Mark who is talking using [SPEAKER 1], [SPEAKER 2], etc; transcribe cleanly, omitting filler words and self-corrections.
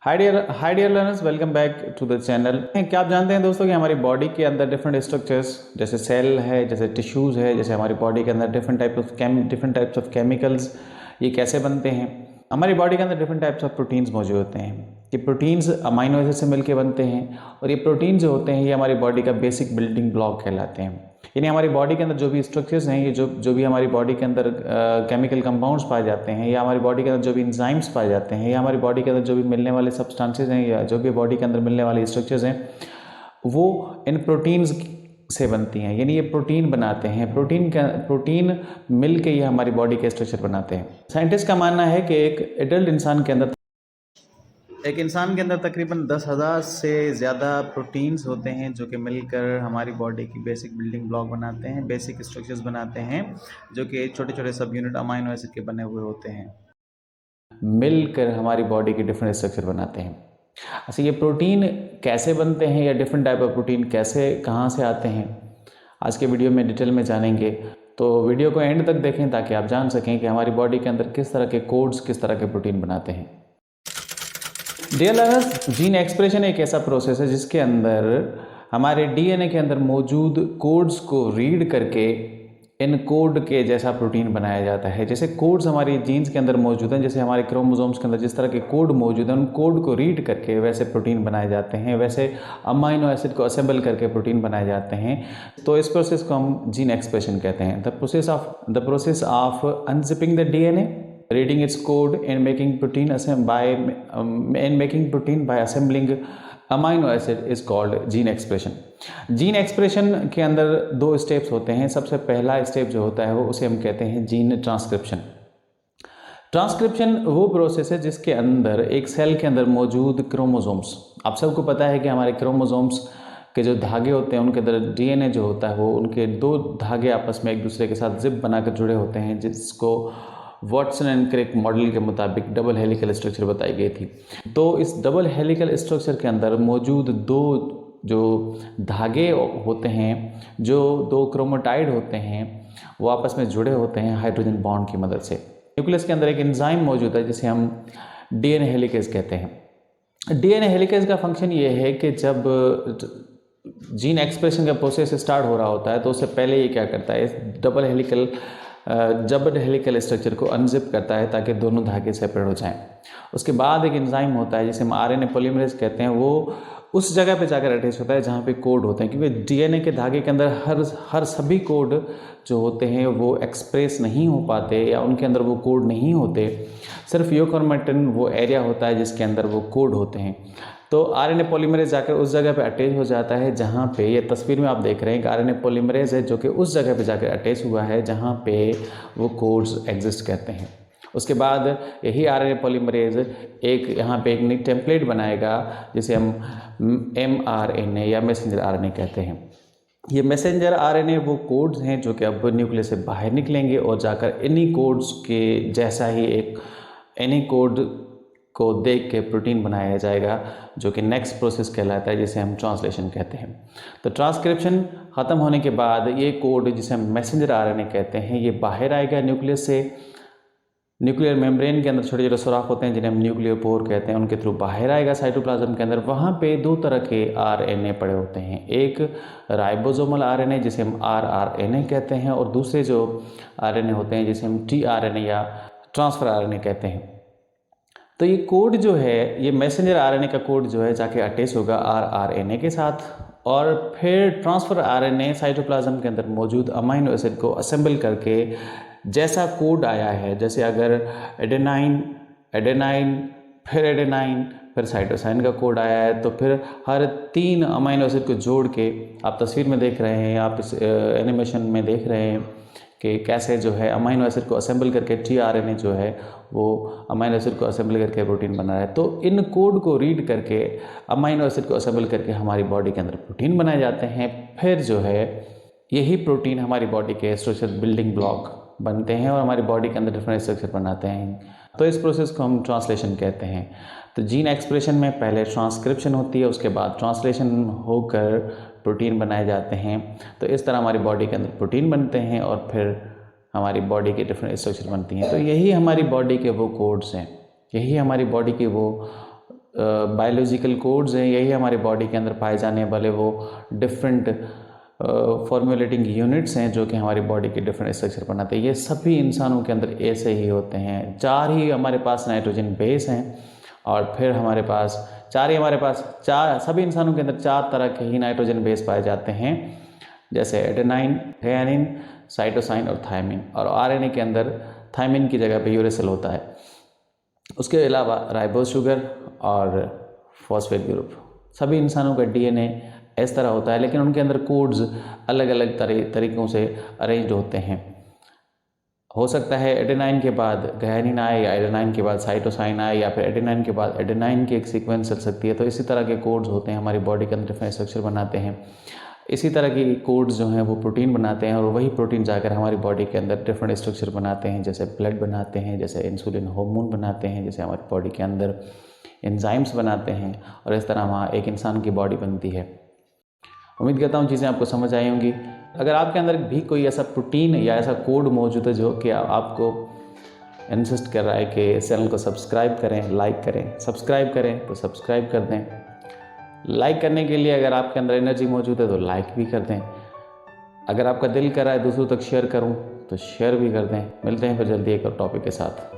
[SPEAKER 1] Hi dear learners, welcome back to the channel. क्या आप जानते हैं दोस्तों कि हमारी बॉडी के अंदर डिफरेंट स्ट्रक्चर्स जैसे सेल है, जैसे टिश्यूज़ है, जैसे हमारी बॉडी के अंदर डिफरेंट टाइप्स ऑफ केमिकल्स ये कैसे बनते हैं। हमारी बॉडी के अंदर डिफरेंट टाइप्स ऑफ प्रोटीन्स मौजूद होते हैं। ये प्रोटीन्स अमाइनो एसिड से मिलकर बनते हैं और ये प्रोटीन जो होते हैं ये हमारी बॉडी का बेसिक बिल्डिंग ब्लॉक कहलाते हैं। यानी हमारी बॉडी के अंदर जो भी स्ट्रक्चर्स हैं, ये जो भी हमारी बॉडी के अंदर केमिकल कंपाउंड्स पाए जाते हैं, या हमारी बॉडी के अंदर जो भी इंजाइम्स पाए जाते हैं, या हमारी बॉडी के अंदर जो भी मिलने वाले सब्सटेंसेस हैं, या जो भी बॉडी के अंदर मिलने वाले स्ट्रक्चर्स हैं, वो इन प्रोटीन्स से बनती हैं। यानी ये प्रोटीन बनाते हैं। प्रोटीन मिल के ये हमारी बॉडी के स्ट्रक्चर बनाते हैं। साइंटिस्ट का मानना है कि एक एडल्ट इंसान के अंदर तकरीबन 10,000 से ज़्यादा प्रोटीन्स होते हैं जो कि मिलकर हमारी बॉडी की बेसिक बिल्डिंग ब्लॉक बनाते हैं, बेसिक स्ट्रक्चर्स बनाते हैं, जो कि छोटे छोटे सब यूनिट अमाइनो एसिड के बने हुए होते हैं, मिलकर हमारी बॉडी के डिफरेंट स्ट्रक्चर बनाते हैं। अच्छा, ये प्रोटीन कैसे बनते हैं या डिफरेंट टाइप ऑफ प्रोटीन कैसे कहाँ से आते हैं, आज के वीडियो में डिटेल में जानेंगे। तो वीडियो को एंड तक देखें ताकि आप जान सकें कि हमारी बॉडी के अंदर किस तरह के कोड्स, किस तरह के प्रोटीन बनाते हैं। डियर लर्नर्स, जीन एक्सप्रेशन एक ऐसा प्रोसेस है जिसके अंदर हमारे डीएनए के अंदर मौजूद कोड्स को रीड करके इन कोड के जैसा प्रोटीन बनाया जाता है। जैसे कोड्स हमारी जीन्स के अंदर मौजूद हैं, जैसे हमारे क्रोमोसोम्स के अंदर जिस तरह के कोड मौजूद हैं, उन कोड को रीड करके वैसे प्रोटीन बनाए जाते हैं, वैसे अमाइनो एसिड को असेंबल करके प्रोटीन बनाए जाते हैं। तो इस प्रोसेस को हम जीन एक्सप्रेशन कहते हैं। The process of unzipping the DNA, reading its code and making protein by assembling amino acid is called gene expression. Gene expression के अंदर दो स्टेप्स होते हैं। सबसे पहला स्टेप जो होता है वो उसे हम कहते हैं जीन ट्रांसक्रिप्शन। ट्रांसक्रिप्शन वो प्रोसेस है जिसके अंदर एक सेल के अंदर मौजूद क्रोमोसोम्स, आप सबको पता है कि हमारे क्रोमोसोम्स के जो धागे होते हैं उनके अंदर डीएनए जो होता है वो उनके दो धागे आपस में एक दूसरे के साथ जिप बनाकर जुड़े होते हैं, जिसको वॉटसन एंड क्रिक मॉडल के मुताबिक डबल हेलिकल स्ट्रक्चर बताई गई थी। तो इस डबल हेलिकल स्ट्रक्चर के अंदर मौजूद दो जो धागे होते हैं, जो दो क्रोमेटाइड होते हैं, वो आपस में जुड़े होते हैं हाइड्रोजन बॉन्ड की मदद से। न्यूक्लियस के अंदर एक एंजाइम मौजूद है जिसे हम डीएनए हेलिकेज कहते हैं। डीएनए हेलिकेज का फंक्शन ये है कि जब जीन एक्सप्रेशन का प्रोसेस स्टार्ट हो रहा होता है तो उससे पहले ये क्या करता है, इस डबल हेलिकल स्ट्रक्चर को अनजिप करता है ताकि दोनों धागे सेपरेट हो जाएं। उसके बाद एक एंजाइम होता है जिसे हम आरएनए पॉलीमरेज कहते हैं, वो उस जगह पे जाकर अटैच होता है जहाँ पे कोड होते हैं, क्योंकि डीएनए के धागे के अंदर हर सभी कोड जो होते हैं वो एक्सप्रेस नहीं हो पाते, या उनके अंदर वो कोड नहीं होते। सिर्फ यूकोमेटिन वो एरिया होता है जिसके अंदर वो कोड होते हैं। तो आरएनए पॉलीमरेज जाकर उस जगह पे अटैच हो जाता है जहाँ पे ये तस्वीर में आप देख रहे हैं कि आरएनए पॉलीमरेज है जो कि उस जगह पे जाकर अटैच हुआ है जहाँ पे वो कोड्स एग्जिस्ट करते हैं। उसके बाद यही आरएनए पॉलीमरेज एक यहाँ पे एक नई टेम्पलेट बनाएगा जिसे हम mRNA या मैसेंजर आरएनए कहते हैं। ये मैसेंजर आरएनए वो कोड्स हैं जो कि अब न्यूक्लियस से बाहर निकलेंगे और जाकर इन्हीं कोड्स के जैसा ही इन्हीं कोड को देख के प्रोटीन बनाया जाएगा, जो कि नेक्स्ट प्रोसेस कहलाता है जिसे हम ट्रांसलेशन कहते हैं। तो ट्रांसक्रिप्शन ख़त्म होने के बाद ये कोड जिसे हम मैसेंजर आरएनए कहते हैं ये बाहर आएगा न्यूक्लियस से। न्यूक्लियर मेम्ब्रेन के अंदर छोटे छोटे सुराख होते हैं जिन्हें हम न्यूक्लियोपोर कहते हैं, उनके थ्रू बाहर आएगा साइटोप्लाज्म के अंदर। वहाँ पे दो तरह के आरएनए पड़े होते हैं, एक राइबोसोमल आरएनए जिसे हम rRNA कहते हैं, और दूसरे जो आरएनए होते हैं जिसे हम tRNA या ट्रांसफर आरएनए कहते हैं। तो ये कोड जो है, ये मैसेंजर आरएनए का कोड जो है जाके अटैच होगा rRNA के साथ, और फिर ट्रांसफर आरएनए साइटोप्लाज्म के अंदर मौजूद अमाइनो एसिड को असेंबल करके जैसा कोड आया है, जैसे अगर एडेनाइन फिर साइटोसाइन का कोड आया है, तो फिर हर 3 अमाइनो एसिड को जोड़ के आप तस्वीर में देख रहे हैं, आप इस एनिमेशन में देख रहे हैं कि कैसे जो है अमाइनो एसिड को असेंबल करके tRNA जो है वो अमाइनो एसिड को असेंबल करके प्रोटीन बना रहा है। तो इन कोड को रीड करके अमाइनो एसिड को असेंबल करके हमारी बॉडी के अंदर प्रोटीन बनाए जाते हैं। फिर जो है यही प्रोटीन हमारी बॉडी के स्ट्रक्चर बिल्डिंग ब्लॉक बनते हैं और हमारी बॉडी के अंदर डिफरेंट स्ट्रक्चर बनाते हैं। तो इस प्रोसेस को हम ट्रांसलेशन कहते हैं। तो जीन एक्सप्रेशन में पहले ट्रांसक्रिप्शन होती है, उसके बाद ट्रांसलेशन होकर प्रोटीन बनाए जाते हैं। तो इस तरह हमारी बॉडी के अंदर प्रोटीन बनते हैं और फिर हमारी बॉडी की डिफरेंट स्ट्रक्चर बनती हैं। तो यही हमारी बॉडी के वो कोड्स हैं, यही हमारी बॉडी की वो बायोलॉजिकल कोड्स हैं, यही हमारी बॉडी के अंदर पाए जाने वाले वो डिफरेंट फॉर्मुलेटिंग यूनिट्स हैं जो कि हमारी बॉडी के डिफरेंट स्ट्रक्चर बनाते हैं। ये सभी इंसानों के अंदर ऐसे ही होते हैं। 4 ही हमारे पास नाइट्रोजन बेस हैं और फिर हमारे पास 4 ही हमारे पास 4 सभी इंसानों के अंदर 4 तरह के ही नाइट्रोजन बेस पाए जाते हैं, जैसे एडेनाइन, थ्रेयानिन, साइटोसाइन और थायमिन। और आरएनए के अंदर थायमिन की जगह पे यूरेसिल होता है। उसके अलावा राइबोज शुगर और फॉस्फेट ग्रुप। सभी इंसानों का डीएनए इस तरह होता है, लेकिन उनके अंदर कोड्स अलग अलग तरीक़ों से अरेंज होते हैं। हो सकता है एडेनाइन के बाद गुआनिन आए, या एडेनाइन के बाद साइटोसाइन आए, या फिर एडेनाइन के बाद एडेनाइन की एक सीक्वेंस चल सकती है। तो इसी तरह के कोड्स होते हैं, हमारी बॉडी के अंदर डिफरेंट स्ट्रक्चर बनाते हैं। इसी तरह की कोड्स जो हैं वो प्रोटीन बनाते हैं, और वही प्रोटीन जाकर हमारी बॉडी के अंदर डिफरेंट स्ट्रक्चर बनाते हैं, जैसे ब्लड बनाते हैं, जैसे इंसुलिन हार्मोन बनाते हैं, जैसे हमारी बॉडी के अंदर एंजाइम्स बनाते हैं, और इस तरह वहाँ एक इंसान की बॉडी बनती है। उम्मीद करता हूँ चीज़ें आपको समझ आई होंगी। अगर आपके अंदर भी कोई ऐसा प्रोटीन या ऐसा कोड मौजूद है जो कि आपको इंसिस्ट कर रहा है कि इस चैनल को सब्सक्राइब करें, लाइक करें, सब्सक्राइब करें तो सब्सक्राइब कर दें। लाइक करने के लिए अगर आपके अंदर एनर्जी मौजूद है तो लाइक भी कर दें। अगर आपका दिल कर रहा है दूसरों तक शेयर करूं तो शेयर भी कर दें। मिलते हैं फिर जल्दी एक और टॉपिक के साथ।